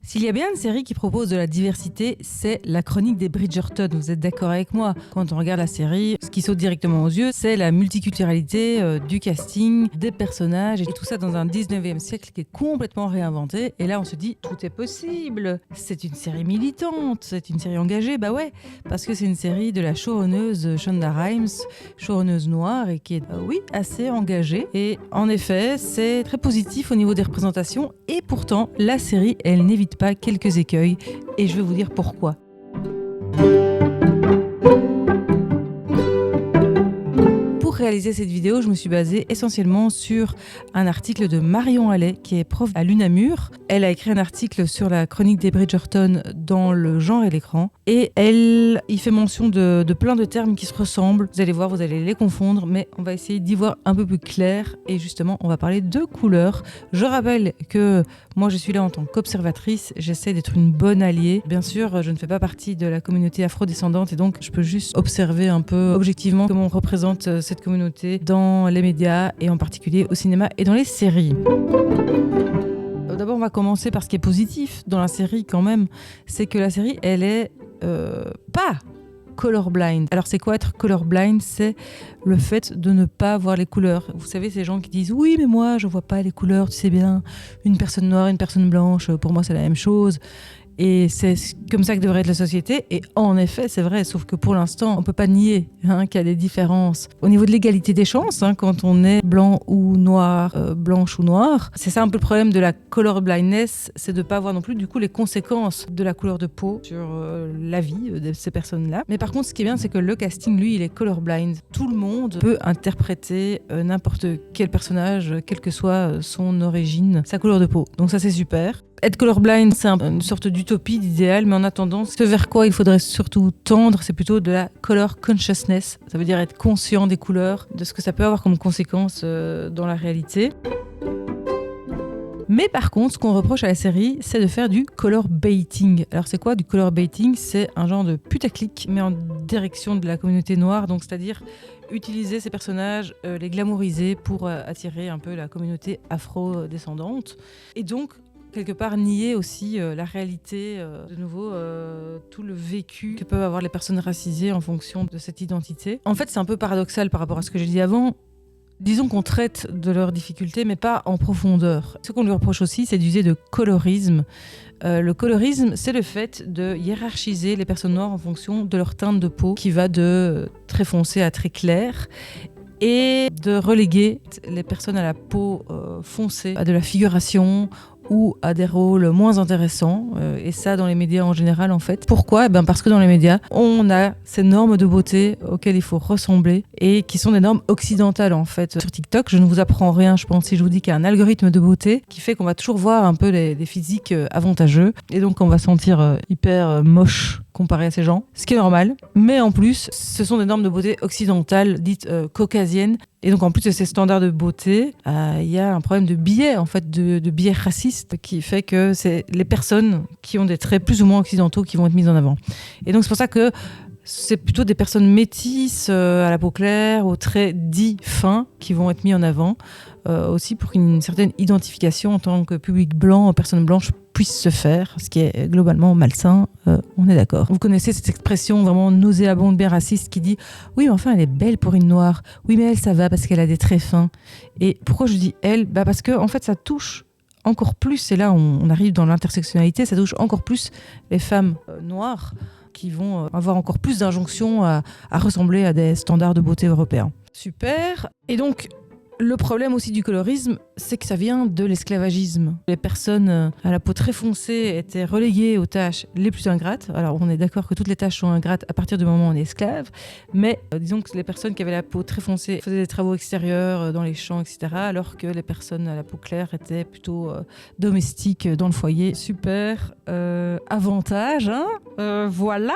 S'il y a bien une série qui propose de la diversité, c'est la chronique des Bridgerton. Vous êtes d'accord avec moi? Quand on regarde la série, ce qui saute directement aux yeux, c'est la multiculturalité du casting, des personnages, et tout ça dans un 19e siècle qui est complètement réinventé. Et là, on se dit, tout est possible. C'est une série militante, c'est une série engagée. Bah ouais, parce que c'est une série de la showrunneuse Shonda Rhimes, showrunneuse noire, et qui est, oui, assez engagée. Et en effet, c'est très positif au niveau des représentations. Et pourtant, la série, elle n'évite pas quelques écueils, et je vais vous dire pourquoi. Pour réaliser cette vidéo, je me suis basée essentiellement sur un article de Marion Allais, qui est prof à l'UNAMUR. Elle a écrit un article sur la chronique des Bridgerton dans le genre et l'écran, et elle y fait mention de plein de termes qui se ressemblent. Vous allez voir, vous allez les confondre, mais on va essayer d'y voir un peu plus clair, et justement, on va parler de couleurs. Je rappelle que moi, je suis là en tant qu'observatrice, j'essaie d'être une bonne alliée. Bien sûr, je ne fais pas partie de la communauté afrodescendante, et donc je peux juste observer un peu objectivement comment on représente cette communauté dans les médias, et en particulier au cinéma et dans les séries. D'abord, on va commencer par ce qui est positif dans la série quand même, c'est que la série, elle est pas colorblind. Alors c'est quoi être colorblind? C'est le fait de ne pas voir les couleurs. Vous savez, ces gens qui disent oui mais moi je vois pas les couleurs, tu sais bien, une personne noire, une personne blanche, pour moi c'est la même chose. Et c'est comme ça que devrait être la société. Et en effet, c'est vrai, sauf que pour l'instant, on ne peut pas nier qu'il y a des différences. Au niveau de l'égalité des chances, quand on est blanc ou noir, blanche ou noire, c'est ça un peu le problème de la colorblindness, c'est de ne pas voir non plus du coup les conséquences de la couleur de peau sur la vie de ces personnes-là. Mais par contre, ce qui est bien, c'est que le casting, lui, il est colorblind. Tout le monde peut interpréter n'importe quel personnage, quelle que soit son origine, sa couleur de peau. Donc ça, c'est super. Être colorblind, c'est une sorte d'utopie, d'idéal, mais en attendant, ce vers quoi il faudrait surtout tendre, c'est plutôt de la color consciousness. Ça veut dire être conscient des couleurs, de ce que ça peut avoir comme conséquence dans la réalité. Mais par contre, ce qu'on reproche à la série, c'est de faire du color baiting. Alors c'est quoi du color baiting? C'est un genre de putaclic, mais en direction de la communauté noire, donc c'est-à-dire utiliser ces personnages, les glamouriser pour attirer un peu la communauté afro-descendante. Et donc, quelque part nier aussi la réalité, de nouveau tout le vécu que peuvent avoir les personnes racisées en fonction de cette identité. En fait, c'est un peu paradoxal par rapport à ce que j'ai dit avant. Disons qu'on traite de leurs difficultés, mais pas en profondeur. Ce qu'on lui reproche aussi, c'est d'user de colorisme. Le colorisme, c'est le fait de hiérarchiser les personnes noires en fonction de leur teinte de peau, qui va de très foncé à très clair, et de reléguer les personnes à la peau foncée à de la figuration ou à des rôles moins intéressants, et ça dans les médias en général en fait. Pourquoi ? Parce que dans les médias, on a ces normes de beauté auxquelles il faut ressembler et qui sont des normes occidentales en fait. Sur TikTok, je ne vous apprends rien, je pense, si je vous dis qu'il y a un algorithme de beauté qui fait qu'on va toujours voir un peu des physiques avantageux, et donc on va se sentir hyper moche comparé à ces gens, ce qui est normal. Mais en plus, ce sont des normes de beauté occidentales, dites caucasiennes. Et donc en plus de ces standards de beauté, il y a un problème de biais, en fait, de biais raciste, qui fait que c'est les personnes qui ont des traits plus ou moins occidentaux qui vont être mises en avant. Et donc c'est pour ça que c'est plutôt des personnes métisses à la peau claire, aux traits dits fins, qui vont être mis en avant, aussi pour qu'une certaine identification en tant que public blanc, personne blanche, puisse se faire, ce qui est globalement malsain, on est d'accord. Vous connaissez cette expression vraiment nauséabonde, bien raciste, qui dit « Oui, mais enfin, elle est belle pour une noire. Oui, mais elle, ça va parce qu'elle a des traits fins. » Et pourquoi je dis « elle » ? Parce que en fait, ça touche encore plus, et là, on arrive dans l'intersectionnalité, ça touche encore plus les femmes noires, qui vont avoir encore plus d'injonctions à ressembler à des standards de beauté européens. Super. Et donc, le problème aussi du colorisme, c'est que ça vient de l'esclavagisme. Les personnes à la peau très foncée étaient reléguées aux tâches les plus ingrates. Alors, on est d'accord que toutes les tâches sont ingrates à partir du moment où on est esclave, mais disons que les personnes qui avaient la peau très foncée faisaient des travaux extérieurs dans les champs, etc., alors que les personnes à la peau claire étaient plutôt domestiques dans le foyer. Super avantage, voilà.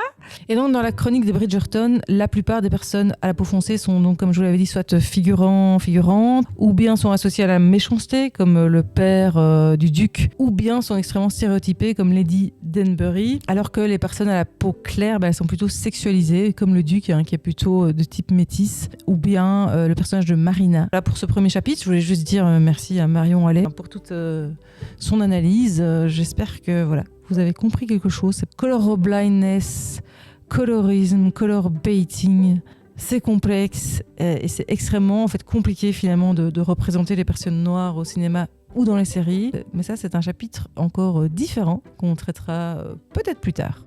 Et donc, dans la chronique des Bridgerton, la plupart des personnes à la peau foncée sont donc, comme je vous l'avais dit, soit figurantes, ou bien sont associées à la méchanceté méchanceté, comme le père du duc, ou bien sont extrêmement stéréotypés, comme Lady Danbury, alors que les personnes à la peau claire, elles sont plutôt sexualisées, comme le duc, qui est plutôt de type métis, ou bien le personnage de Marina. Là, pour ce premier chapitre, je voulais juste dire merci à Marion Allais pour toute son analyse. J'espère que vous avez compris quelque chose. C'est color blindness, colorisme, color baiting. C'est complexe et c'est extrêmement compliqué finalement de représenter les personnes noires au cinéma ou dans les séries. Mais ça, c'est un chapitre encore différent qu'on traitera peut-être plus tard.